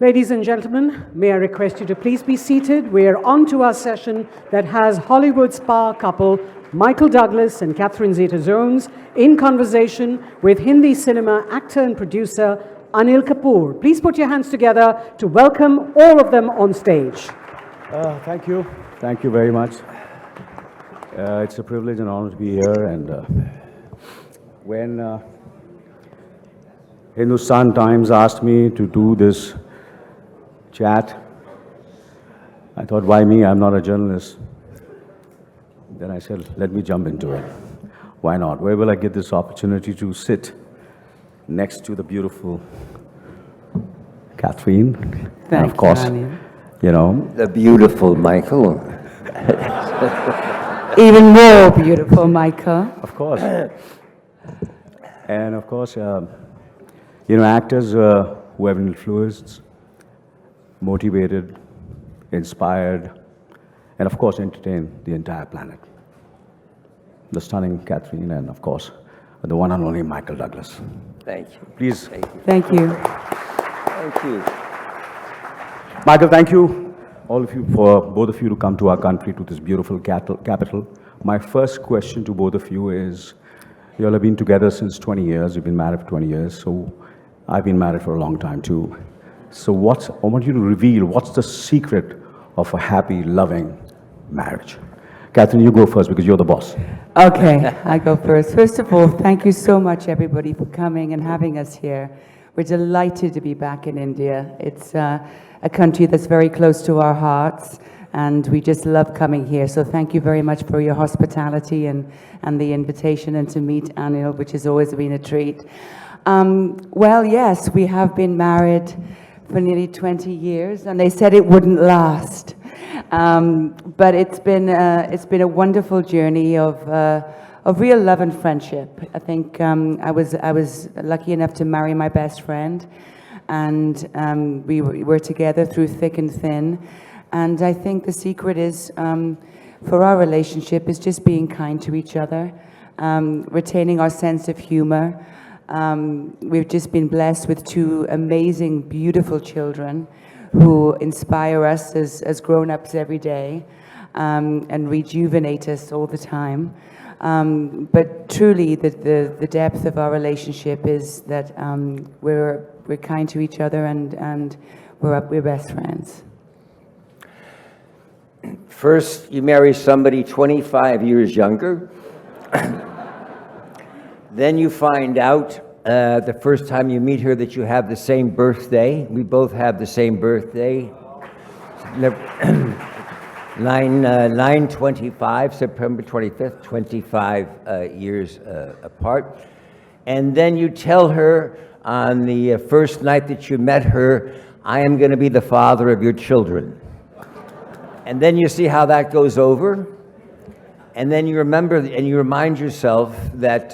Ladies and gentlemen, may I request you to please be seated. We're on to our session that has Hollywood star couple Michael Douglas and Catherine Zeta-Jones in conversation with Hindi cinema actor and producer Anil Kapoor. Please put your hands together to welcome all of them on stage. Thank you. Thank you very much. It's a privilege and honor to be here. And when Hindustan Times asked me to do this chat, I thought, why me? I'm not a journalist. Then I said, let me jump into it. Why not? Where will I get this opportunity to sit next to the beautiful Catherine? And of course, you know. The beautiful Michael. Even more beautiful, Michael. Of course. And of course, you know, actors who have influenced, motivated, inspired, and of course entertained the entire planet. The stunning Catherine and of course the one and only Michael Douglas. Thank you. Please. Thank you. Thank you. Thank you. Michael, thank you, all of you, for both of you to come to our country, to this beautiful capital. My first question to both of you is, you all have been together since 20 years, you've been married for 20 years, so I've been married for a long time too. So I want you to reveal, what's the secret of a happy, loving marriage? Catherine, you go first because you're the boss. Okay, I go first. First of all, thank you so much, everybody, for coming and having us here. We're delighted to be back in India. It's a country that's very close to our hearts, and we just love coming here. So thank you very much for your hospitality and the invitation, and to meet Anil, which has always been a treat. Well, yes, we have been married for nearly 20 years, and they said it wouldn't last. But it's been a wonderful journey of real love and friendship. I think I was lucky enough to marry my best friend, and we were together through thick and thin. And I think the secret is, for our relationship, is just being kind to each other, retaining our sense of humor. We've just been blessed with two amazing, beautiful children who inspire us as grown-ups every day, and rejuvenate us all the time. But truly, the depth of our relationship is that we're kind to each other, and we're best friends. First, you marry somebody 25 years younger. Then you find out the first time you meet her that you have the same birthday. We both have the same birthday. 9/25, September 25th, 25 years apart. And then you tell her on the first night that you met her, I am going to be the father of your children. And then you see how that goes over. And then you remember and you remind yourself that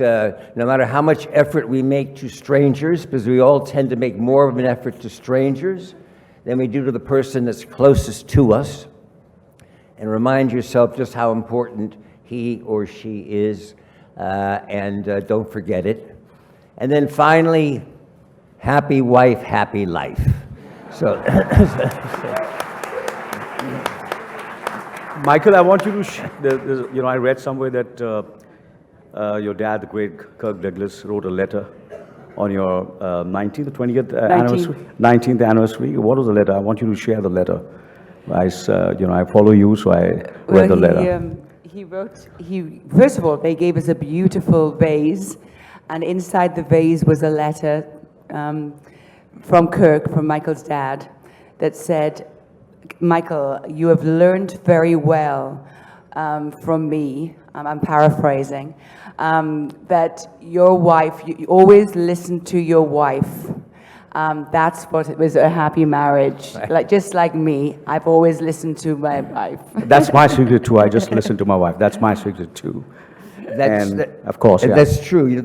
no matter how much effort we make to strangers, because we all tend to make more of an effort to strangers than we do to the person that's closest to us, and remind yourself just how important he or she is, and don't forget it. And then finally, happy wife, happy life. So. Michael, I want you to, you know, I read somewhere that your dad, the great Kirk Douglas, wrote a letter on your 19th or 20th anniversary? 19th anniversary. What was the letter? I want you to share the letter. You know, I follow you, so I read the letter. He wrote, first of all, they gave us a beautiful vase, and inside the vase was a letter from Kirk, from Michael's dad, that said, Michael, you have learned very well from me, I'm paraphrasing, that your wife, you always listen to your wife. That's what it was, a happy marriage. Right. Just like me, I've always listened to my wife. That's my secret too. I just listen to my wife. That's my secret too. Of course, yeah. That's true.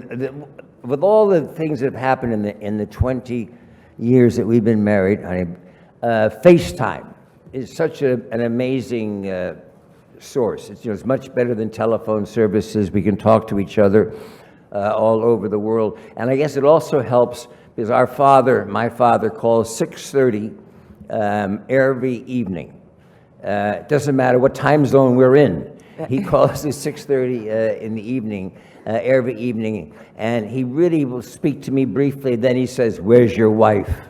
With all the things that have happened in the 20 years that we've been married, FaceTime is such an amazing source. It's much better than telephone services. We can talk to each other all over the world. And I guess it also helps because my father calls 6:30 every evening. It doesn't matter what time zone we're in. He calls at 6:30 in the evening, every evening, and he really will speak to me briefly, then he says, "Where's your wife?"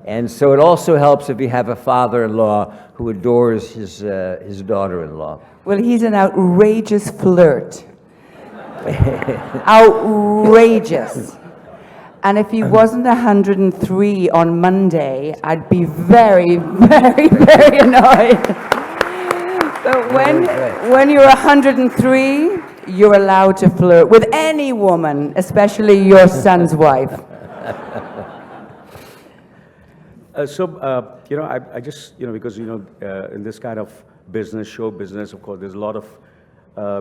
And so it also helps if you have a father-in-law who adores his daughter-in-law. Well, he's an outrageous flirt. Outrageous. And if he wasn't 103 on Monday, I'd be very, very, very annoyed. But when you're 103, you're allowed to flirt with any woman, especially your son's wife. I just, because, in this kind of business, show business, of course, there's a lot of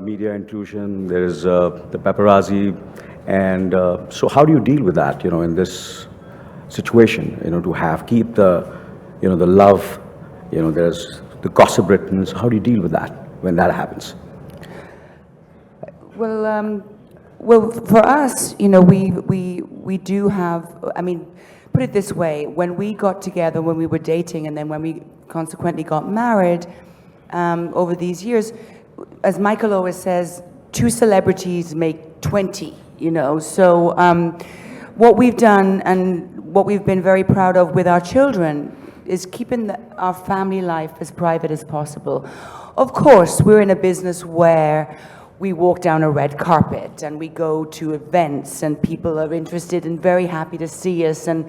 media intrusion, there's the paparazzi, and so how do you deal with that, in this situation, to keep the, the love, there's the gossip written, so how do you deal with that when that happens? Well, for us, we do have, put it this way, when we got together, when we were dating, and then when we consequently got married, over these years, as Michael always says, 2 celebrities make 20, So what we've done and what we've been very proud of with our children is keeping our family life as private as possible. Of course, we're in a business where we walk down a red carpet and we go to events and people are interested and very happy to see us, and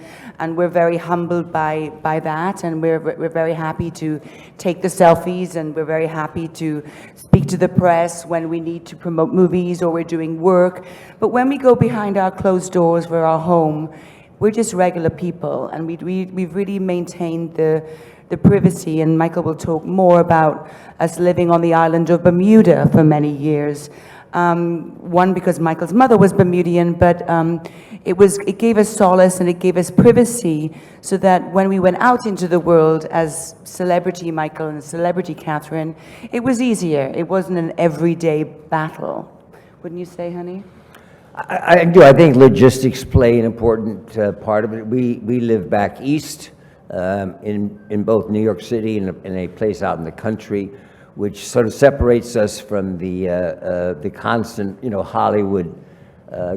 we're very humbled by that, and we're very happy to take the selfies, and we're very happy to speak to the press when we need to promote movies or we're doing work. But when we go behind our closed doors for our home, we're just regular people, and we've really maintained the privacy, and Michael will talk more about us living on the island of Bermuda for many years. One, because Michael's mother was Bermudian, but it gave us solace and it gave us privacy, so that when we went out into the world as celebrity Michael and celebrity Catherine, it was easier. It wasn't an everyday battle. Wouldn't you say, honey? I do. I think logistics play an important part of it. We live back east, in both New York City and in a place out in the country, which sort of separates us from the constant, Hollywood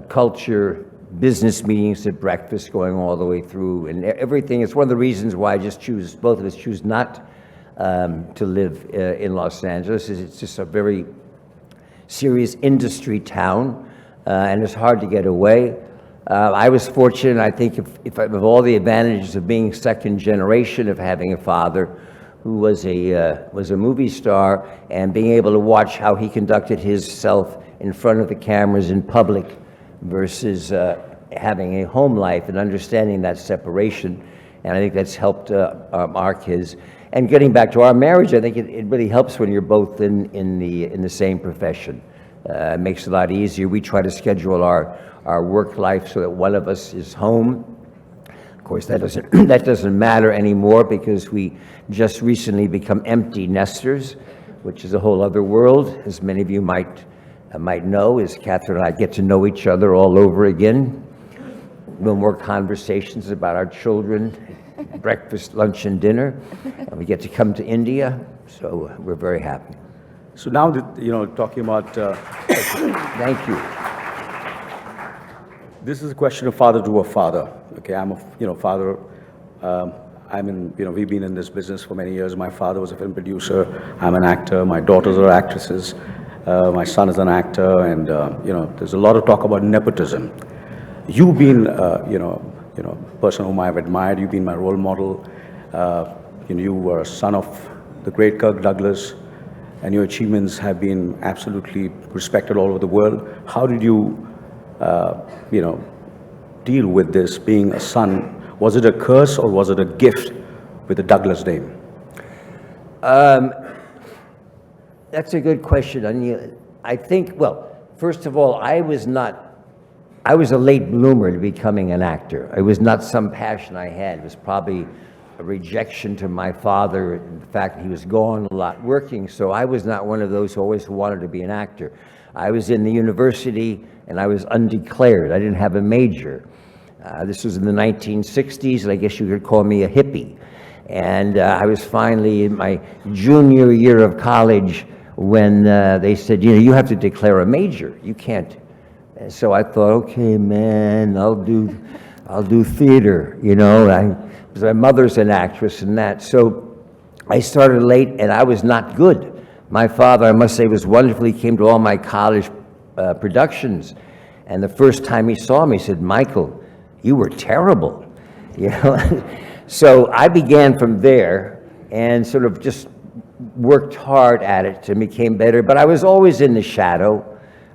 culture, business meetings at breakfast going all the way through, and everything. It's one of the reasons why both of us choose not to live in Los Angeles. It's just a very serious industry town, and it's hard to get away. I was fortunate, I think, if of all the advantages of being second generation, of having a father who was a movie star, and being able to watch how he conducted himself in front of the cameras in public versus having a home life, and understanding that separation. And I think that's helped our kids. And getting back to our marriage, I think it really helps when you're both in the same profession. It makes it a lot easier. We try to schedule our work life so that one of us is home. Of course, that doesn't matter anymore, because we just recently become empty nesters, which is a whole other world. As many of you might know, as Catherine and I get to know each other all over again. No more conversations about our children, breakfast, lunch, and dinner. And we get to come to India, so we're very happy. So now that, talking about... Thank you. This is a question of father to a father. Okay, I'm a, father. We've been in this business for many years. My father was a film producer. I'm an actor. My daughters are actresses. My son is an actor, and there's a lot of talk about nepotism. You've been, a person whom I've admired. You've been my role model. You were a son of the great Kirk Douglas, and your achievements have been absolutely respected all over the world. How did you, deal with this, being a son? Was it a curse or was it a gift with the Douglas name? That's a good question, Anil. I think, well, first of all, I was a late bloomer to becoming an actor. It was not some passion I had. It was probably a rejection to my father, and the fact that he was gone a lot working, so I was not one of those who always wanted to be an actor. I was in the university and I was undeclared. I didn't have a major. This was in the 1960s, and I guess you could call me a hippie. And I was finally in my junior year of college when they said, you know, you have to declare a major. You can't. And so I thought, okay, man, I'll do theater, you know. Because my mother's an actress and that. So I started late, and I was not good. My father, I must say, was wonderful. He came to all my college productions. And the first time he saw me, he said, Michael, you were terrible, you know. So I began from there and sort of just worked hard at it and became better. But I was always in the shadow.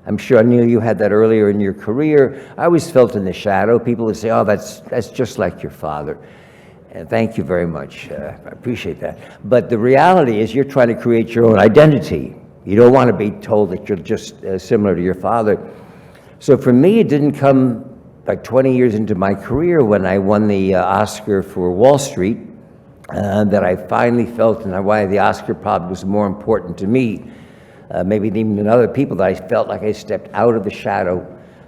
I'm sure, Anil, you had that earlier in your career. I always felt in the shadow. People would say, oh, that's just like your father. And thank you very much. I appreciate that. But the reality is you're trying to create your own identity. You don't want to be told that you're just similar to your father. So for me, it didn't come like 20 years into my career when I won the Oscar for Wall Street that I finally felt, and why the Oscar probably was more important to me, maybe even than other people, that I felt like I stepped out of the shadow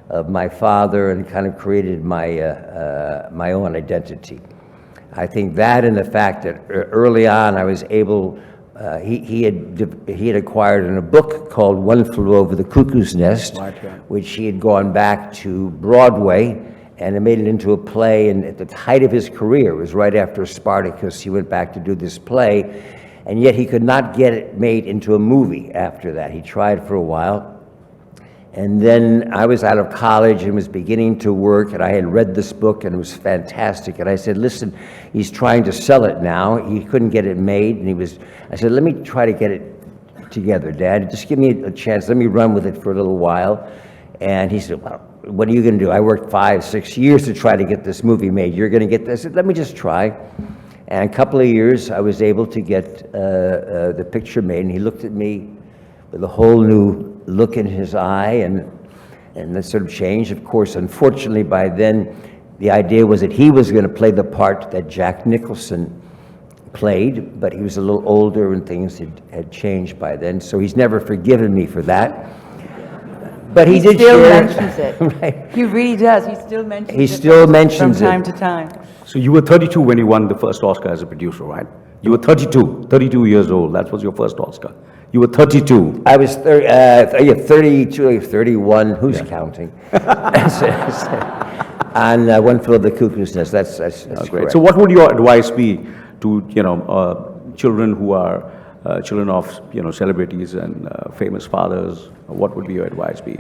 of my father and kind of created my own identity. I think that, and the fact that early on I was able, he had acquired in a book called One Flew Over the Cuckoo's Nest, Right, yeah. which he had gone back to Broadway, and it made it into a play. And at the height of his career, it was right after Spartacus, he went back to do this play, and yet he could not get it made into a movie after that. He tried for a while. And then I was out of college and was beginning to work, and I had read this book, and it was fantastic. And I said, listen, he's trying to sell it now. He couldn't get it made, and I said, let me try to get it together, Dad. Just give me a chance. Let me run with it for a little while. And he said, well, what are you going to do? I worked 5-6 years to try to get this movie made. You're going to get this? I said, let me just try. And a couple of years, I was able to get the picture made, and he looked at me with a whole new look in his eye, and that sort of changed. Of course, unfortunately, by then, the idea was that he was going to play the part that Jack Nicholson played, but he was a little older and things had changed by then, so he's never forgiven me for that. But he did still share mentions it. Right. He really does. He still mentions it. He still mentions from time it. to time. So you were 32 when you won the first Oscar as a producer, right? You were 32 years old. That was your first Oscar. You were 32. I was 32, 31, who's counting? And One Flew Over the Cuckoo's Nest, that's Great. correct. So what would your advice be to, children who are children of, celebrities and famous fathers? What would your advice be?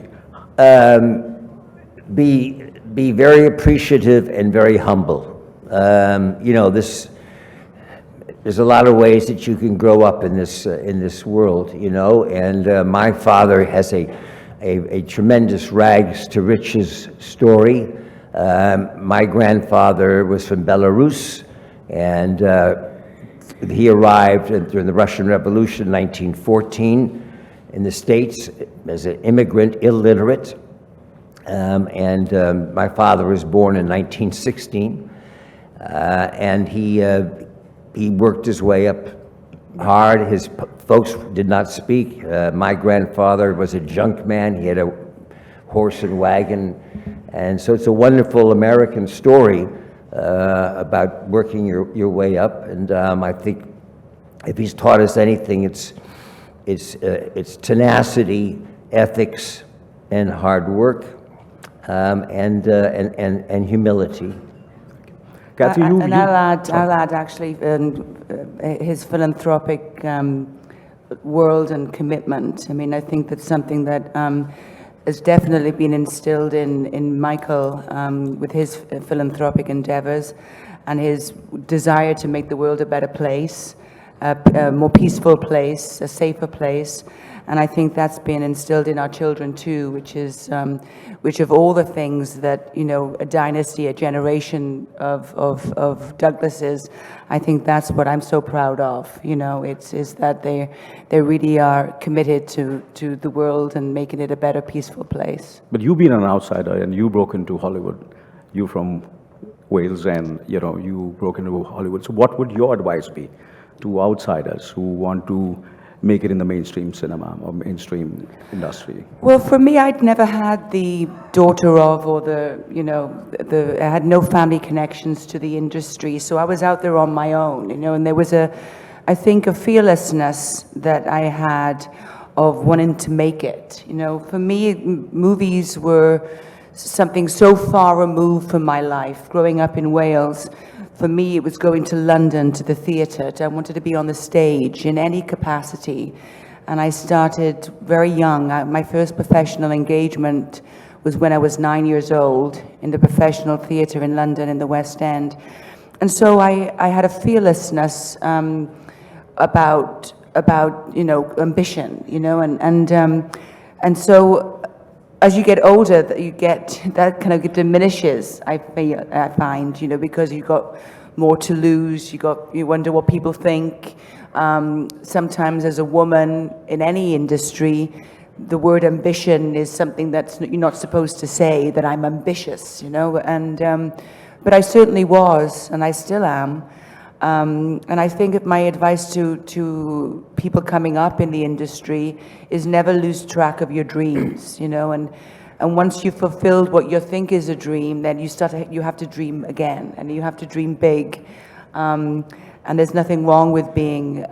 Be very appreciative and very humble. There's a lot of ways that you can grow up in this world, and my father has a tremendous rags to riches story. My grandfather was from Belarus, and he arrived during the Russian Revolution in 1914 in the States as an immigrant, illiterate, and my father was born in 1916, and he worked his way up hard. His folks did not speak. My grandfather was a junk man. He had a horse and wagon. And so it's a wonderful American story about working your way up. And I think if he's taught us anything, it's tenacity, ethics, and hard work, and humility. Kathy, And I'll add actually his philanthropic world and commitment. I mean, I think that's something that has definitely been instilled in Michael with his philanthropic endeavors and his desire to make the world a better place, a more peaceful place, a safer place. And I think that's been instilled in our children too, which of all the things that, a dynasty, a generation of Douglases, I think that's what I'm so proud of. Is that they really are committed to the world and making it a better, peaceful place. But you've been an outsider and you broke into Hollywood. You're from Wales and, you broke into Hollywood. So what would your advice be to outsiders who want to make it in the mainstream cinema or mainstream industry? Well, for me, I'd never had the daughter of or I had no family connections to the industry, so I was out there on my own, and there was I think a fearlessness that I had of wanting to make it. For me, movies were something so far removed from my life. Growing up in Wales, for me, it was going to London, to the theatre. I wanted to be on the stage in any capacity. And I started very young. My first professional engagement was when I was 9 years old in the professional theatre in London in the West End. And so I had a fearlessness about ambition, and so as you get older, that kind of diminishes. I find, because you've got more to lose. You wonder what people think. Sometimes, as a woman in any industry, the word ambition is something you're not supposed to say. That I'm ambitious, but I certainly was, and I still am. And I think my advice to people coming up in the industry is never lose track of your dreams, and once you've fulfilled what you think is a dream, then you have to dream again, and you have to dream big. And there's nothing wrong with being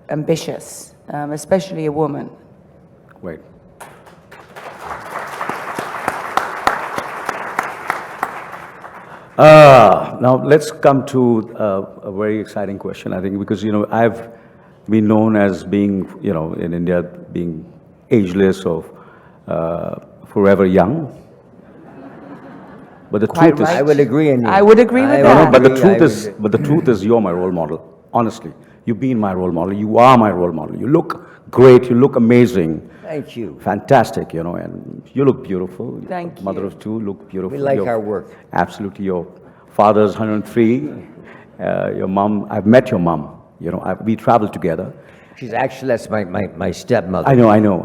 ambitious, especially a woman. Wait. Now let's come to a very exciting question, I think, because I've been known as being, in India, being ageless or forever young. But the truth is, I would agree on you. I would agree with that. but the truth is, you're my role model. Honestly, you've been my role model. You are my role model. You look great. You look amazing. Thank you. Fantastic, and you look beautiful. Thank you. Mother of two, look beautiful. We like our work. Absolutely. Your father's 103. Your mom, I've met your mom. We traveled together. That's my stepmother. I know.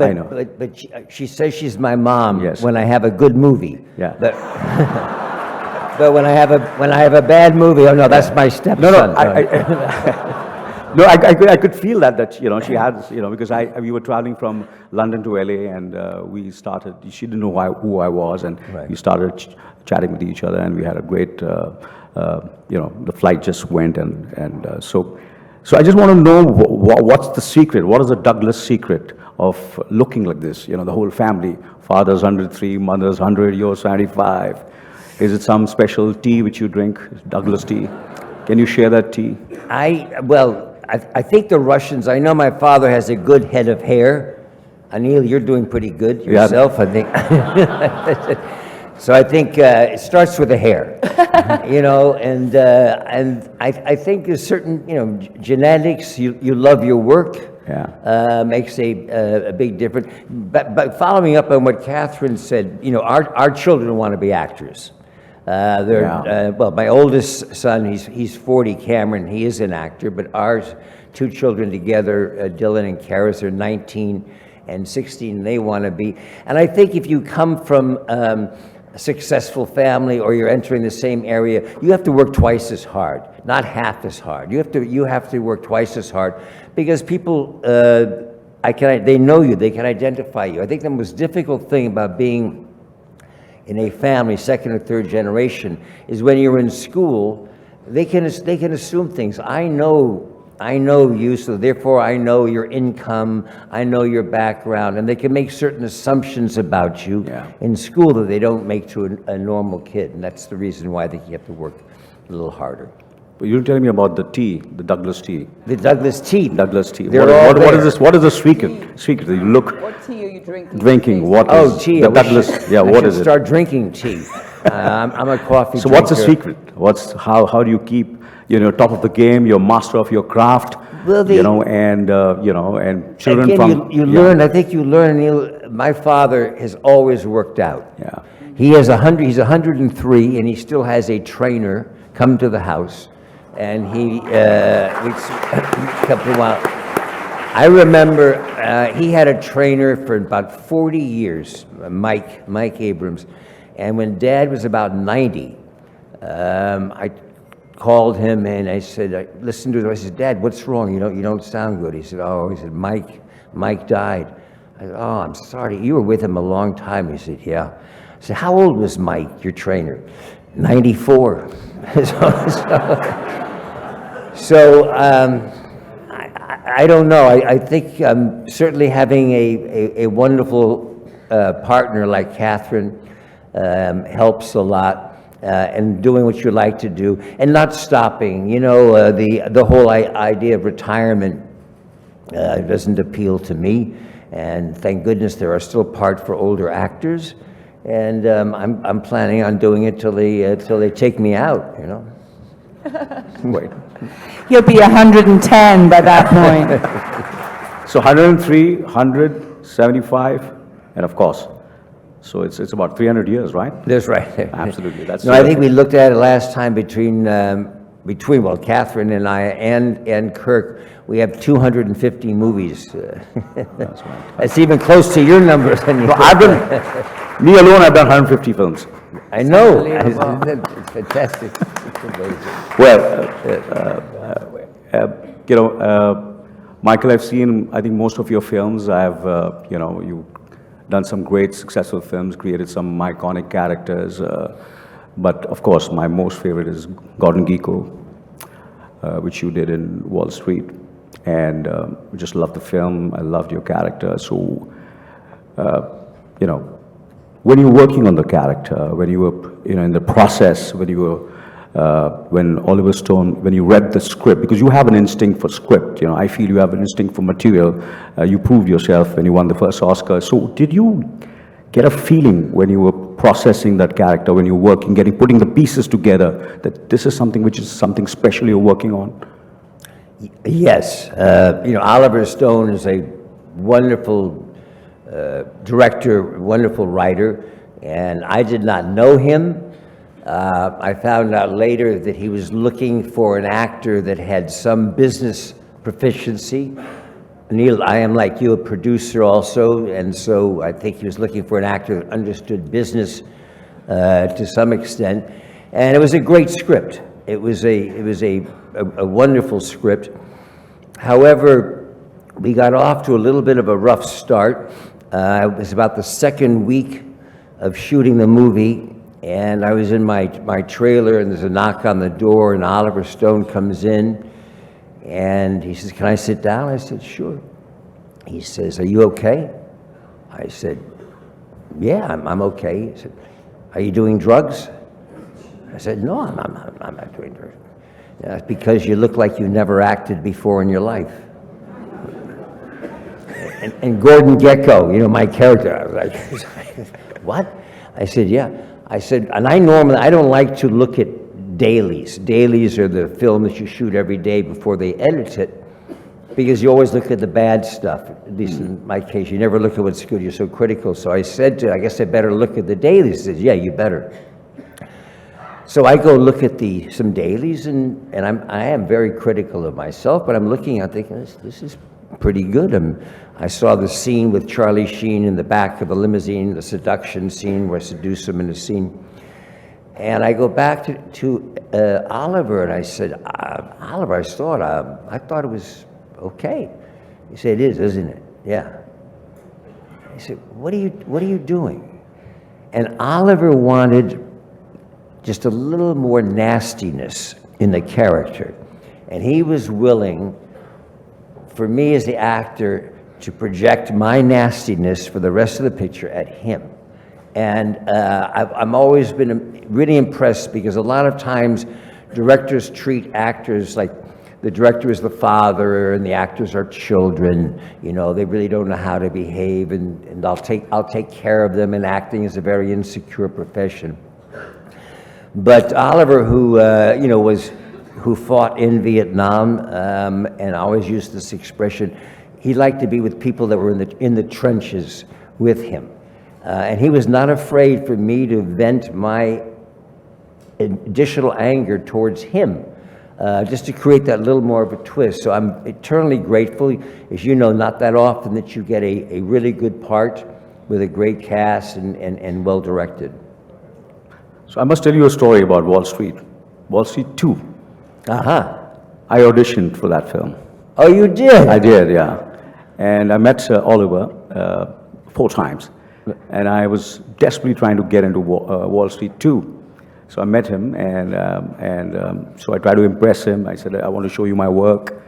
But she says she's my mom. Yes. When I have a good movie. Yeah. But when I have a bad movie, oh no, that's my stepson. No, I could feel that she had, because we were traveling from London to LA, and we started. She didn't know who I was, and Right. we started chatting with each other, and we had a great, the flight just went, and so I just want to know what's the secret. What is the Douglas secret of looking like this? The whole family, father's 103, mother's 100, you're 75. Is it some special tea which you drink, Douglas tea? Can you share that tea? I think the Russians, I know my father has a good head of hair. Anil, you're doing pretty good yourself, I think. So I think it starts with the hair, and I think there's certain, genetics, you love your work, makes a big difference. But following up on what Catherine said, our children want to be actors. My oldest son, he's 40, Cameron, he is an actor, but our two children together, Dylan and Karis, are 19 and 16, they want to be. And I think if you come from a successful family or you're entering the same area, you have to work twice as hard, not half as hard. You have to work twice as hard, because people, they know you, they can identify you. I think the most difficult thing about being in a family, second or third generation, is when you're in school, they can assume things. I know you, so therefore I know your income, I know your background, and they can make certain assumptions about you in school that they don't make to a normal kid, and that's the reason why you have to work a little harder. But you're telling me about the tea, the Douglas tea. The Douglas tea. Douglas tea. What is this? What is the secret? Secret. You look. What tea are you drinking? Drinking. What is tea. the Douglas? What is it? Start drinking tea. I'm a coffee So drinker. what's the secret? How do you keep top of the game? You're master of your craft. Well, and children again, from you learn. I think you learn. My father has always worked out. Yeah. He's 103, and he still has a trainer come to the house. And I remember he had a trainer for about 40 years, Mike Abrams. And when Dad was about 90, I called him and I said, I listened to him. I said, Dad, what's wrong? You don't sound good. He said, oh, he said, Mike died. I said, oh, I'm sorry. You were with him a long time. He said, yeah. I said, how old was Mike, your trainer? 94. So I don't know. I think certainly having a wonderful partner like Catherine helps a lot. And doing what you like to do, and not stopping. You know, the whole idea of retirement doesn't appeal to me. And thank goodness there are still parts for older actors. And I'm planning on doing it till they take me out. You know. Wait. You'll be 110 by that point. So 103, 100, 75, and of course. So it's about 300 years, right? That's right. Absolutely. That's no, I think we looked at it last time between well, Catherine and I and Kirk. We have 250 movies. That's right. That's even close to your numbers. Than No, me alone, I've done 150 films. I know. Unbelievable. It's fantastic. It's amazing. Well, Michael, I've seen, I think, most of your films. I've, you've done some great, successful films, created some iconic characters. But of course, my most favorite is Gordon Gekko, which you did in Wall Street. And I just loved the film. I loved your character. So, when you're working on the character, when you were, in the process, when you were, when Oliver Stone, when you read the script, because you have an instinct for script, I feel you have an instinct for material. You proved yourself when you won the first Oscar. So did you get a feeling when you were processing that character, when you're working, putting the pieces together, that this is something which is something special you're working on? Yes. Oliver Stone is a wonderful director, wonderful writer, and I did not know him. I found out later that he was looking for an actor that had some business proficiency. Anil, I am like you, a producer also, and so I think he was looking for an actor that understood business to some extent. And it was a great script. It was a wonderful script. However, we got off to a little bit of a rough start. It was about the second week of shooting the movie, and I was in my trailer, and there's a knock on the door, and Oliver Stone comes in, and he says, "Can I sit down?" I said, "Sure." He says, "Are you okay?" I said, "Yeah, I'm okay." He said, "Are you doing drugs?" I said, "No, I'm not doing drugs." "Yeah, it's because you look like you never acted before in your life." And Gordon Gekko, my character, I was like, "What?" I said, "Yeah." I said, and I don't like to look at dailies. Dailies are the film that you shoot every day before they edit it, because you always look at the bad stuff. At least in my case, you never look at what's good. You're so critical. So I said I guess I better look at the dailies. He says, "Yeah, you better." So I go look at some dailies, and I am very critical of myself, but I'm looking at thinking, this is pretty good. I saw the scene with Charlie Sheen in the back of the limousine, the seduction scene where I seduce him in a scene. And I go back to Oliver, and I said, "Oliver, I thought it was okay." He said, "It is, isn't it?" "Yeah." He said, what are you doing?" And Oliver wanted just a little more nastiness in the character. And he was willing for me as the actor to project my nastiness for the rest of the picture at him. And I've always been really impressed, because a lot of times directors treat actors like the director is the father and the actors are children. They really don't know how to behave, and I'll take care of them, and acting is a very insecure profession. But Oliver, who fought in Vietnam, and I always used this expression, he liked to be with people that were in the trenches with him. And he was not afraid for me to vent my additional anger towards him, just to create that little more of a twist. So I'm eternally grateful. As you know, not that often that you get a really good part with a great cast and well directed. So I must tell you a story about Wall Street. Wall Street 2. Uh-huh. I auditioned for that film. Oh, you did? I did, yeah. And I met Oliver 4 times. And I was desperately trying to get into Wall Street too. So I met him, and so I tried to impress him. I said, I want to show you my work.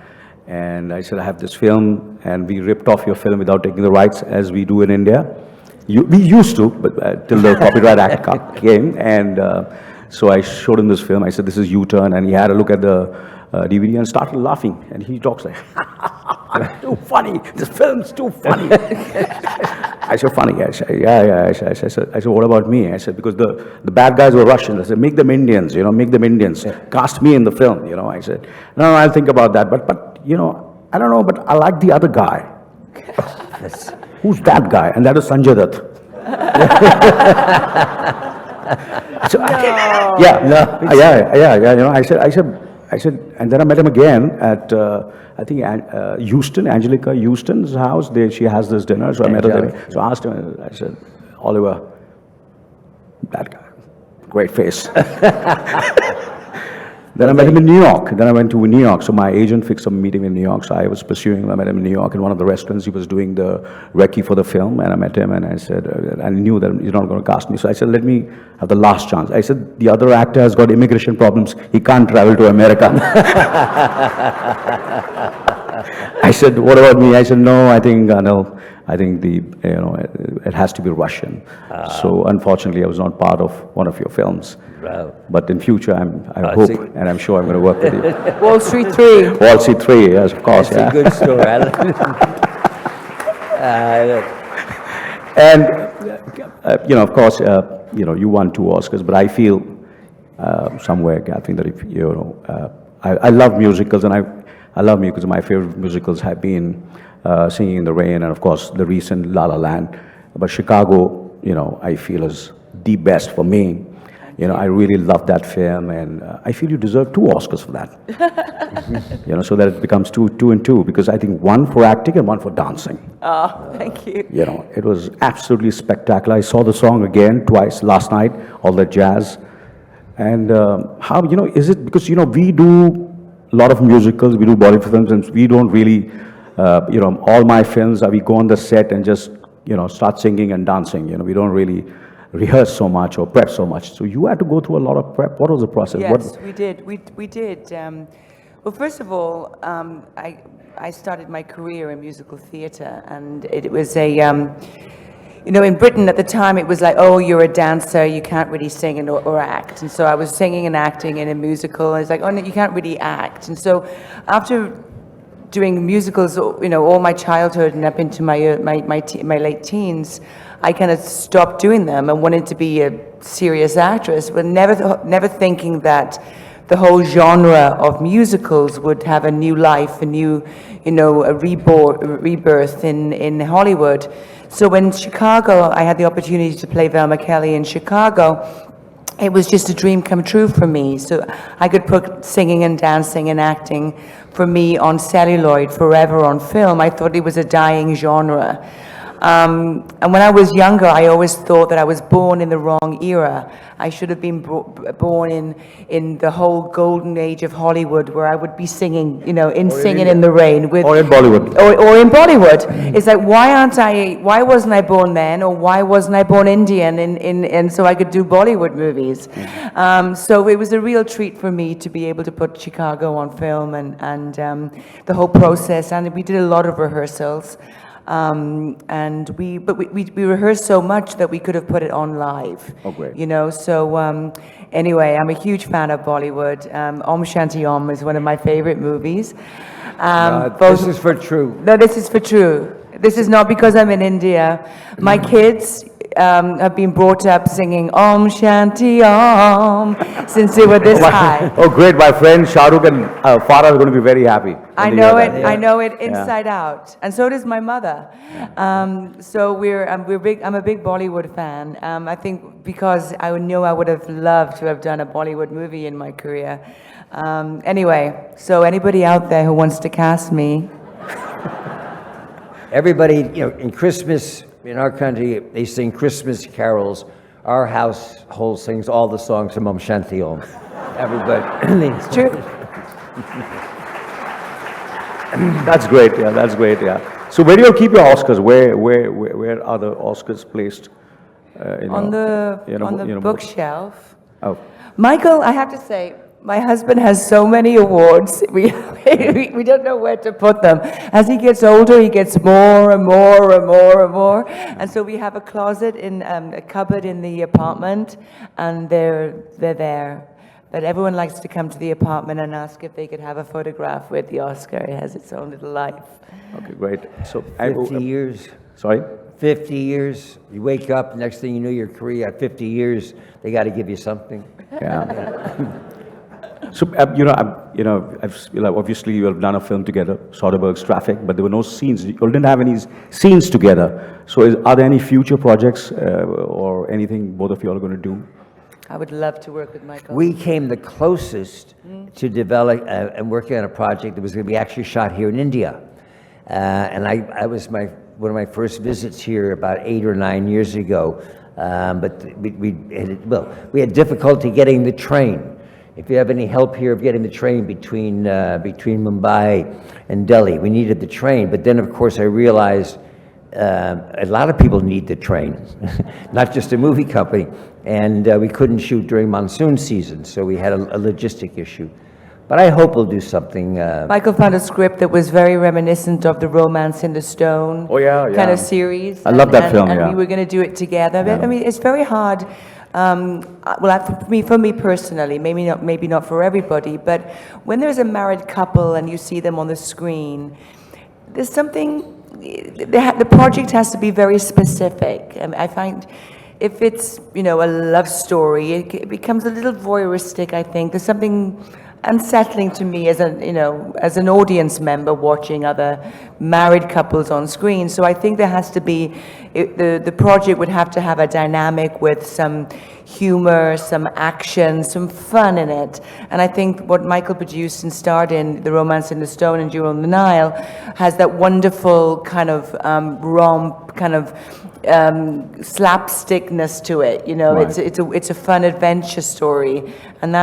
And I said, I have this film, and we ripped off your film without taking the rights, as we do in India. We used to, but till the Copyright Act came. And so I showed him this film. I said, this is U-Turn. And he had a look at the DVD and started laughing. And he talks like, too funny. This film's too funny. I said, funny. I said, yeah. I said, what about me? I said, because the bad guys were Russians. I said, make them Indians, make them Indians. Cast me in the film, I said, no, I'll think about that. But I don't know, but I like the other guy. Who's that guy? And that is Sanjay Dutt. So, I said, and then I met him again at, I think, Houston's house. She has this dinner, so I met her there. So I asked him, I said, Oliver, that guy, great face. Then I met him in New York. Then I went to New York. So my agent fixed a meeting in New York. So I was pursuing him. I met him in New York in one of the restaurants. He was doing the recce for the film. And I met him and I said, I knew that he's not going to cast me. So I said, let me have the last chance. I said, the other actor has got immigration problems. He can't travel to America. I said, what about me? I said, no, I think, Anil, it has to be Russian. So unfortunately, I was not part of one of your films. Wow. But in future, I hope, and I'm sure I'm going to work with you. Wall Street 3. Wall Street 3, yes, of course. That's a good story. And, of course, you won 2 Oscars, but I feel somewhere, Catherine, that if, I love musicals, and I love musicals. My favorite musicals have been Singing in the Rain, and of course, the recent La La Land. But Chicago, I feel is the best for me. I really love that film, and I feel you deserve 2 Oscars for that. So that it becomes two and two, because I think 1 for acting and 1 for dancing. Oh, thank you. It was absolutely spectacular. I saw the song again twice last night, all that jazz. And how, is it, because, we do a lot of musicals, we do Bollywood films, and we don't really, all my films, we go on the set and just, start singing and dancing. We don't really rehearse so much or prep so much. So you had to go through a lot of prep. What was the process? Yes, we did. We did. Well, first of all, I started my career in musical theatre, and it was a, in Britain at the time, it was like, oh, you're a dancer, you can't really sing or act. And so I was singing and acting in a musical, and it's like, oh, no, you can't really act. And so after doing musicals, all my childhood and up into my late teens, I kind of stopped doing them and wanted to be a serious actress, but never thinking that the whole genre of musicals would have a new life, a new, a rebirth in Hollywood. So in Chicago, I had the opportunity to play Velma Kelly in Chicago. It was just a dream come true for me. So I could put singing and dancing and acting for me on celluloid forever on film. I thought it was a dying genre. And when I was younger, I always thought that I was born in the wrong era. I should have been born in the whole golden age of Hollywood, where I would be singing, in Singing in the Rain with, or in Bollywood, or in Bollywood. It's like, why wasn't I born then, or why wasn't I born Indian, and so I could do Bollywood movies? So it was a real treat for me to be able to put Chicago on film, and the whole process. And we did a lot of rehearsals. And we rehearsed so much that we could have put it on live. Oh, great. So anyway, I'm a huge fan of Bollywood. Om Shanti Om is one of my favorite movies. This is for true. No, this is for true. This is not because I'm in India. My kids have been brought up singing Om Shanti Om since they were this high. Oh, great. My friend Shahrukh and Farah are going to be very happy. I know it. Yeah. I know it inside out, and so does my mother. So I'm a big Bollywood fan. I think because I know I would have loved to have done a Bollywood movie in my career. Anyway, so anybody out there who wants to cast me. Everybody, in Christmas, in our country, they sing Christmas carols. Our household sings all the songs from Om Shanti Om. Everybody. It's true. That's great, yeah, that's great, yeah. So where do you keep your Oscars? Where are the Oscars placed? On the bookshelf. Oh, Michael, I have to say, my husband has so many awards. We don't know where to put them. As he gets older, he gets more and more and more and more. And so we have a closet in a cupboard in the apartment, and they're there. But everyone likes to come to the apartment and ask if they could have a photograph with the Oscar. It has its own little life. okay, great. So 50 years. Sorry? 50 years. You wake up, next thing you know, your career at 50 years, they got to give you something. Yeah. So, obviously you have done a film together, Soderbergh's Traffic, but there were no scenes. You didn't have any scenes together. So are there any future projects or anything both of you are going to do? I would love to work with Michael. We came the closest to develop and working on a project that was going to be actually shot here in India. And I was one of my first visits here about 8 or 9 years ago. But we had difficulty getting the train. If you have any help here of getting the train between Mumbai and Delhi, we needed the train. But then, of course, I realized a lot of people need the train, not just a movie company. And we couldn't shoot during monsoon season, so we had a logistic issue. But I hope we'll do something. Michael found a script that was very reminiscent of the Romance in the Stone kind of series. I love that film, and yeah. we were going to do it together. But, I mean, it's very hard. For me personally, maybe not for everybody, but when there's a married couple and you see them on the screen, there's something, the project has to be very specific. I find if it's, a love story, it becomes a little voyeuristic, I think. There's something unsettling to me as an audience member watching other married couples on screen. So I think there has to be, the project would have to have a dynamic with some humor, some action, some fun in it. And I think what Michael produced and starred in, The Romance in the Stone and Jewel on the Nile, has that wonderful kind of romp, kind of slapstickness to it. Right. It's a fun adventure story, and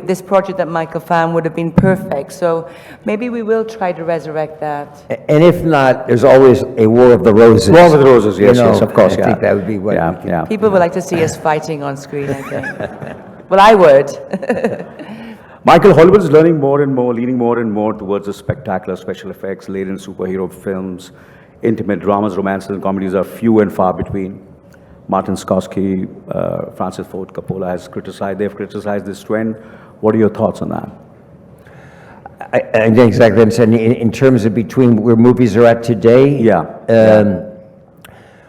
this project that Michael found would have been perfect. So maybe we will try to resurrect that. And if not, there's always a War of the Roses. War of the Roses, yes, yes, of course. I think that would be what we could. People would like to see us fighting on screen, I think. Well, I would. Michael, Hollywood is learning more and more, leaning more and more towards the spectacular special effects, laden superhero films. Intimate dramas, romances, and comedies are few and far between. Martin Scorsese, Francis Ford Coppola they've criticized this trend. What are your thoughts on that? I exactly understand. In terms of between where movies are at today? Yeah.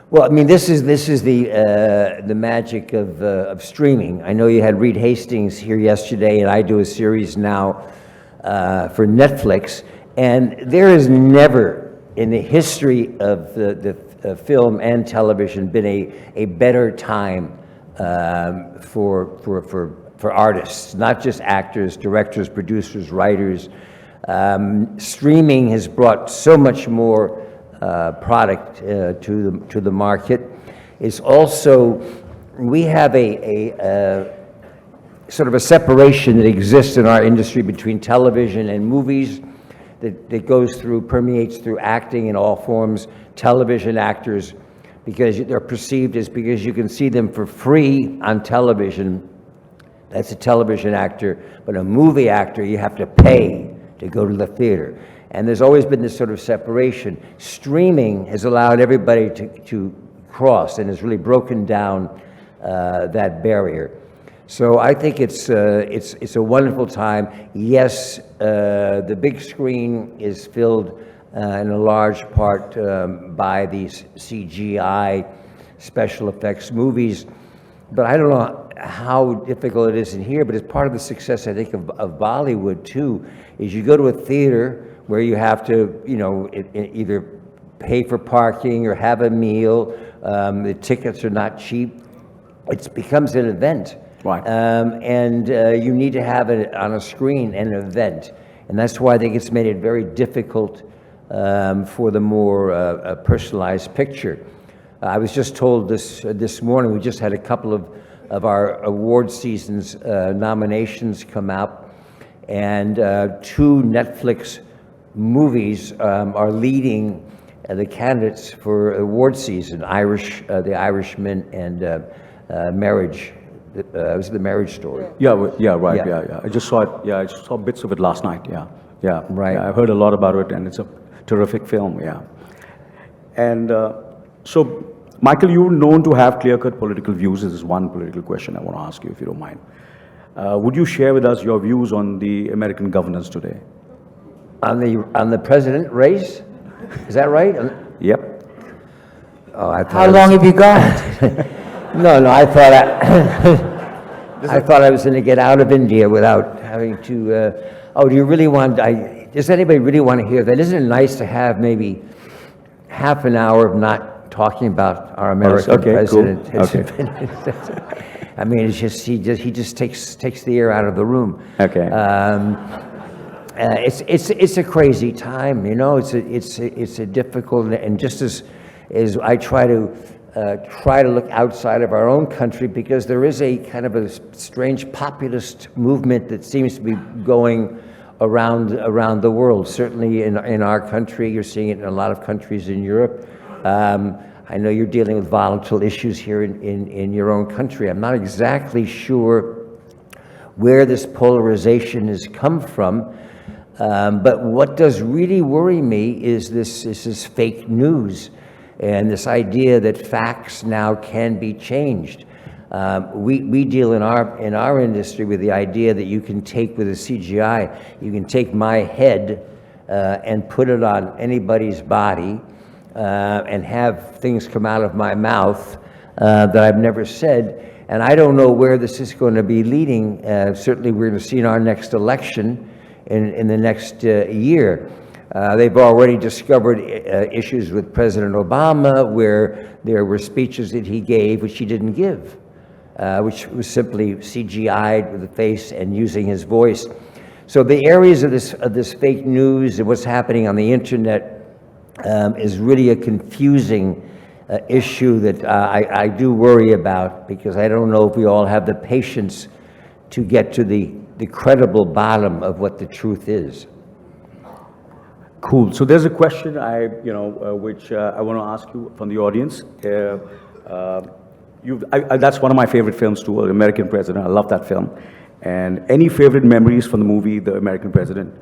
Well, I mean, this is the magic of streaming. I know you had Reed Hastings here yesterday, and I do a series now for Netflix, and there is never in the history of the film and television been a better time for artists, not just actors, directors, producers, writers. Streaming has brought so much more product to the market. It's also, we have a sort of a separation that exists in our industry between television and movies that permeates through acting in all forms. Television actors, because they're perceived as, because you can see them for free on television, that's a television actor, but a movie actor, you have to pay to go to the theater. And there's always been this sort of separation. Streaming has allowed everybody to cross and has really broken down that barrier. So I think it's a wonderful time. Yes, the big screen is filled in a large part by these CGI special effects movies, but I don't know how difficult it is in here, but it's part of the success, I think, of Bollywood too, is you go to a theater where you have to, either pay for parking or have a meal, the tickets are not cheap, it becomes an event. Right. And you need to have it on a screen, an event. And that's why I think it's made it very difficult for the more personalized picture. I was just told this morning, we just had a couple of our award seasons nominations come out, and 2 Netflix movies are leading the candidates for award season, The Irishman and Marriage. It was The Marriage Story. Yeah, right, Yeah. yeah. I just saw it, I just saw bits of it last night, yeah. Right. Yeah, I heard a lot about it, and it's a terrific film, yeah. And so, Michael, you're known to have clear-cut political views. This is one political question I want to ask you, if you don't mind. Would you share with us your views on the American governance today? On the president race? Is that right? Yep. Oh, I thought How long have you got? No, I thought I thought I was going to get out of India without having to. Oh, do you really want? Does anybody really want to hear that? Isn't it nice to have maybe half an hour of not talking about our American president? Cool. Okay. I mean, it's just he just takes the air out of the room. Okay. It's a crazy time, you know. It's a difficult, and just as I try to look outside of our own country, because there is a kind of a strange populist movement that seems to be going around the world. Certainly in our country, you're seeing it in a lot of countries in Europe. I know you're dealing with volatile issues here in your own country. I'm not exactly sure where this polarization has come from, but what does really worry me is this fake news and this idea that facts now can be changed. We deal in our industry with the idea that you can take with a CGI, you can take my head and put it on anybody's body and have things come out of my mouth that I've never said. And I don't know where this is going to be leading. Certainly we're going to see in our next election in the next year. They've already discovered issues with President Obama where there were speeches that he gave which he didn't give, which was simply CGI'd with the face and using his voice. So the areas of this fake news and what's happening on the internet is really a confusing issue that I do worry about, because I don't know if we all have the patience to get to the credible bottom of what the truth is. Cool. So there's a question which I want to ask you from the audience. That's one of my favorite films too, American President. I love that film. And any favorite memories from the movie, The American President?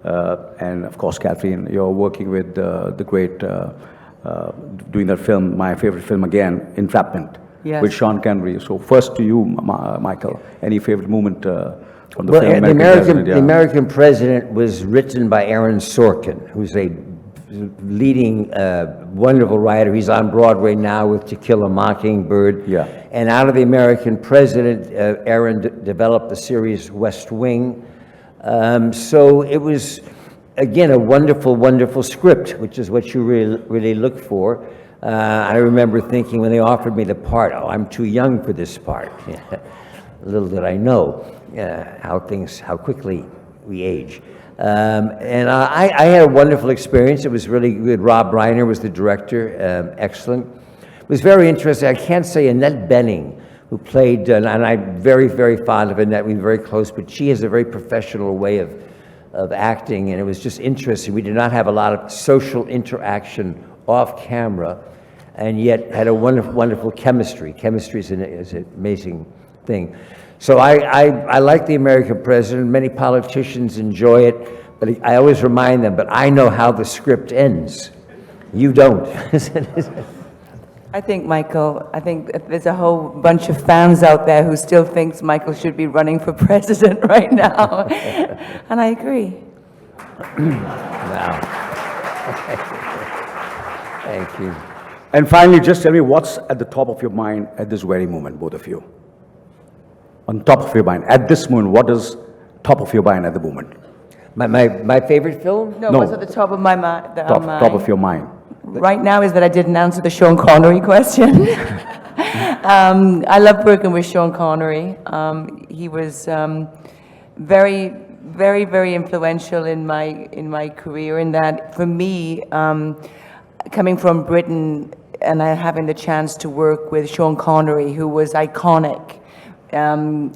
And of course, Catherine, you're working with the great, doing that film, my favorite film again, Entrapment, Yes. with Sean Connery. So first to you, Michael, any favorite moment from the Well, film, The American President was written by Aaron Sorkin, who's a leading wonderful writer. He's on Broadway now with To Kill a Mockingbird. Yeah. And out of The American President, Aaron developed the series West Wing. So it was, again, a wonderful, wonderful script, which is what you really look for. I remember thinking when they offered me the part, oh, I'm too young for this part. Little did I know how quickly we age. And I had a wonderful experience. It was really good. Rob Reiner was the director, excellent. It was very interesting. I can't say Annette Bening, who played, and I'm very, very fond of Annette, we were very close, but she has a very professional way of acting, and it was just interesting. We did not have a lot of social interaction off camera, and yet had a wonderful, wonderful chemistry. Chemistry is an amazing thing. So I like The American President. Many politicians enjoy it, but I always remind them, but I know how the script ends. You don't. I think, Michael, there's a whole bunch of fans out there who still thinks Michael should be running for president right now. And I agree. Wow. Thank you. And finally, just tell me what's at the top of your mind at this very moment, both of you. On top of your mind, at this moment, what is top of your mind at the moment? My favorite film? No, No. what's at the top of my mind? Top of your mind. Right now is that I didn't answer the Sean Connery question. I love working with Sean Connery. He was very, very, very influential in my career, in that for me, coming from Britain and having the chance to work with Sean Connery, who was iconic, and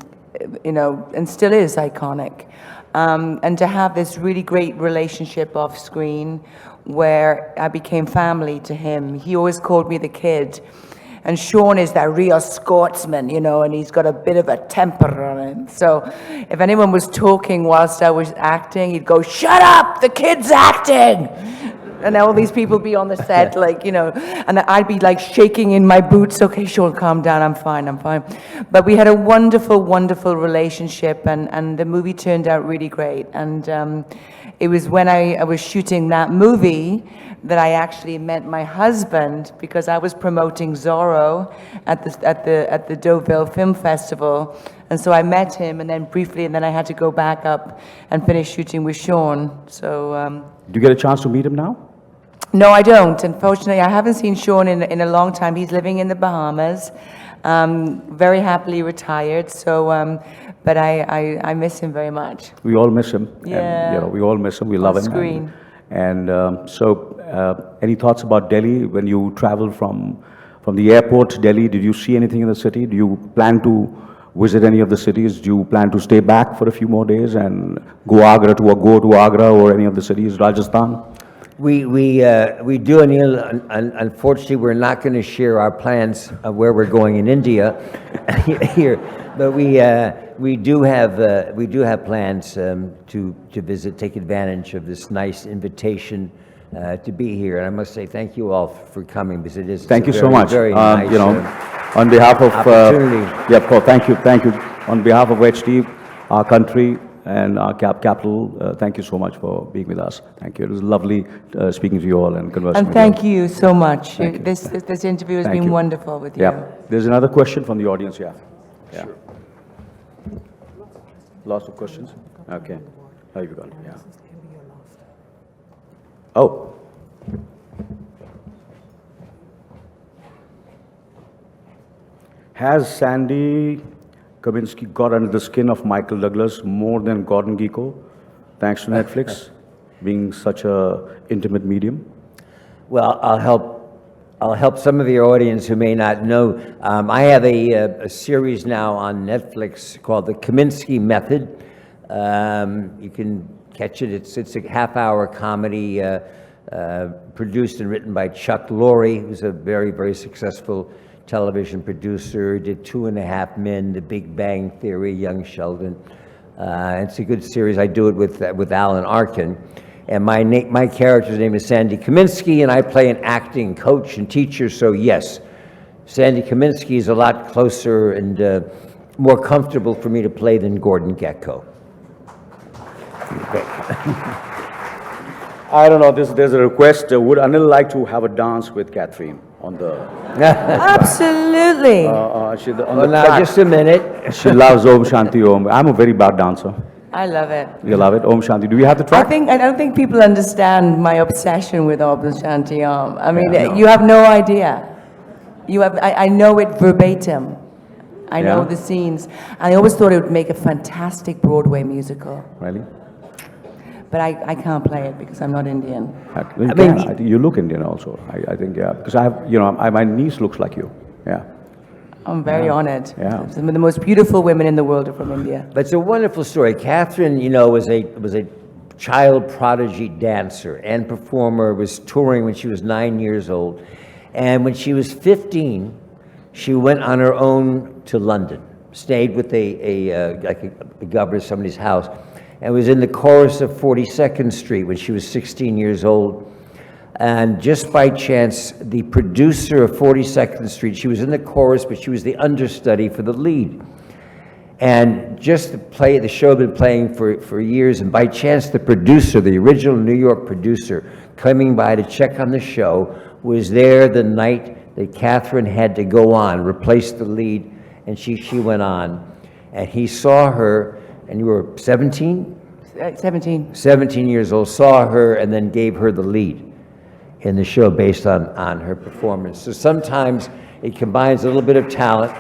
still is iconic. and to have this really great relationship off screen where I became family to him. He always called me the kid. And Sean is that real Scotsman, you know, and he's got a bit of a temper on him. So if anyone was talking whilst I was acting, he'd go, "Shut up, the kid's acting!" And all these people be on the set, like, you know, and I'd be like shaking in my boots. "Okay, Sean, calm down, I'm fine. But we had a wonderful, wonderful relationship, and the movie turned out really great. And it was when I was shooting that movie that I actually met my husband, because I was promoting Zorro at the Deauville Film Festival. And so I met him, and then briefly, and then I had to go back up and finish shooting with Sean. So Do you get a chance to meet him now? no, I don't. Unfortunately, I haven't seen Sean in a long time. He's living in the Bahamas, very happily retired. So, but I miss him very much. We all miss him. Yeah. And, you know, we all miss him. We love him. Screen. And any thoughts about Delhi when you traveled from the airport to Delhi? Did you see anything in the city? Do you plan to visit any of the cities? Do you plan to stay back for a few more days and go to Agra or any of the cities, Rajasthan? We do, Anil. Unfortunately, we're not going to share our plans of where we're going in India here, but we do have plans to visit, take advantage of this nice invitation to be here. And I must say thank you all for coming, because it is Thank you very, so much. very nice, you know, on behalf of opportunity. yeah, of course, thank you. On behalf of HT, our country, and our capital, thank you so much for being with us. Thank you. It was lovely speaking to you all and conversing And with thank you so much. Thank you. This interview has Thank been you. wonderful with you. Yeah. There's another question from the audience, yeah. Yeah. Sure. Lots of questions? Okay. How you going? Yeah. Oh. Has Sandy Kaminsky got under the skin of Michael Douglas more than Gordon Gekko, thanks to Netflix being such a intimate medium? Well, I'll help some of your audience who may not know. I have a series now on Netflix called The Kaminsky Method. You can catch it. It's a half-hour comedy produced and written by Chuck Lorre, who's a very, very successful television producer. Did 2.5 Men, The Big Bang Theory, Young Sheldon. It's a good series. I do it with Alan Arkin. And my character's name is Sandy Kaminsky, and I play an acting coach and teacher. So yes, Sandy Kaminsky is a lot closer and more comfortable for me to play than Gordon Gekko. Okay. I don't know, there's a request. Would Anil like to have a dance with Catherine on the... Absolutely. Now, just a minute. She loves Om Shanti Om. I'm a very bad dancer. I love it. You love it? Om Shanti. Do we have the track? I don't think people understand my obsession with Om Shanti Om. I mean, Yeah, no. you have no idea. I know it verbatim. I know Yeah. the scenes. I always thought it would make a fantastic Broadway musical. Really? But I can't play it because I'm not Indian. I think you look Indian also. I think, yeah. Because I have, you know, my niece looks like you. Yeah. I'm very honored. Yeah. Some of the most beautiful women in the world are from India. But it's a wonderful story. Catherine, you know, was a child prodigy dancer and performer, was touring when she was 9 years old. And when she was 15, she went on her own to London, stayed with a governor of somebody's house, and was in the chorus of 42nd Street when she was 16 years old. And just by chance, the producer of 42nd Street, she was in the chorus, but she was the understudy for the lead. And just the show had been playing for years, and by chance, the producer, the original New York producer, coming by to check on the show, was there the night that Catherine had to go on, replace the lead, and she went on. And he saw her, and you were 17? 17. 17 years old, saw her, and then gave her the lead in the show based on her performance. So sometimes it combines a little bit of talent.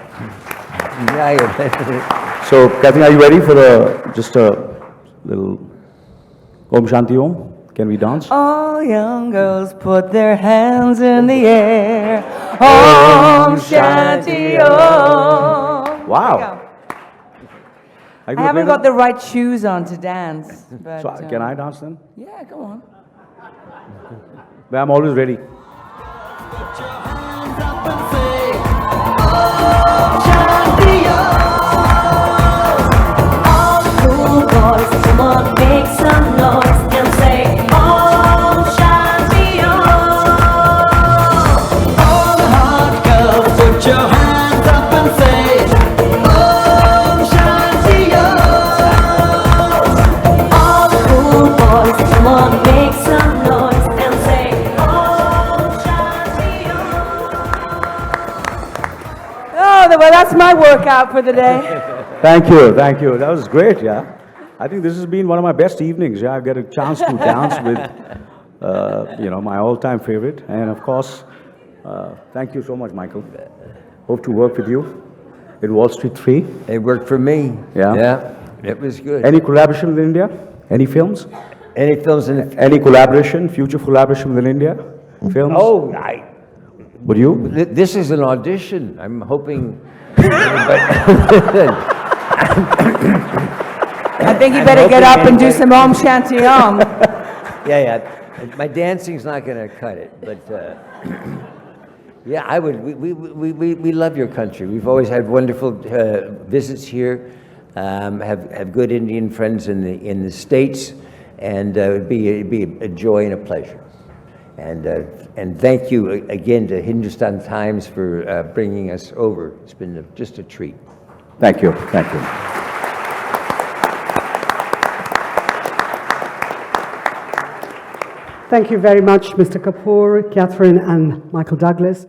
So, Catherine, are you ready for just a little Om Shanti Om? Can we dance? All young girls put their hands in the air. Om Shanti Om. Wow. Are you I gonna haven't play got the right shoes on to dance. But, So can I dance then? Yeah, go on. But I'm always ready. All cool boys, come on, make some noise and say Om Shanti Om. All the hot girls, put your hands up and say Om Shanti Om. All the cool boys, come on, make some noise and say Om Shanti Om. Oh, well, that's my workout for the day. Thank you, thank you. That was great, yeah. I think this has been one of my best evenings, yeah. I get a chance to dance with, my all-time favorite. And of course, thank you so much, Michael. Hope to work with you in Wall Street 3. It worked for me. Yeah. Yeah, it was good. Any collaboration with India? Any films? Any films in the... Any collaboration, future collaboration with India? Films? Oh, Would you? this is an audition. I'm hoping... I think you better get up and do some Om Shanti Om. Yeah. My dancing's not going to cut it, but yeah, I would. We love your country. We've always had wonderful visits here. Have good Indian friends in the States, and it'd be a joy and a pleasure. And thank you again to Hindustan Times for bringing us over. It's been just a treat. Thank you, thank you. Thank you very much, Mr. Kapoor, Catherine, and Michael Douglas.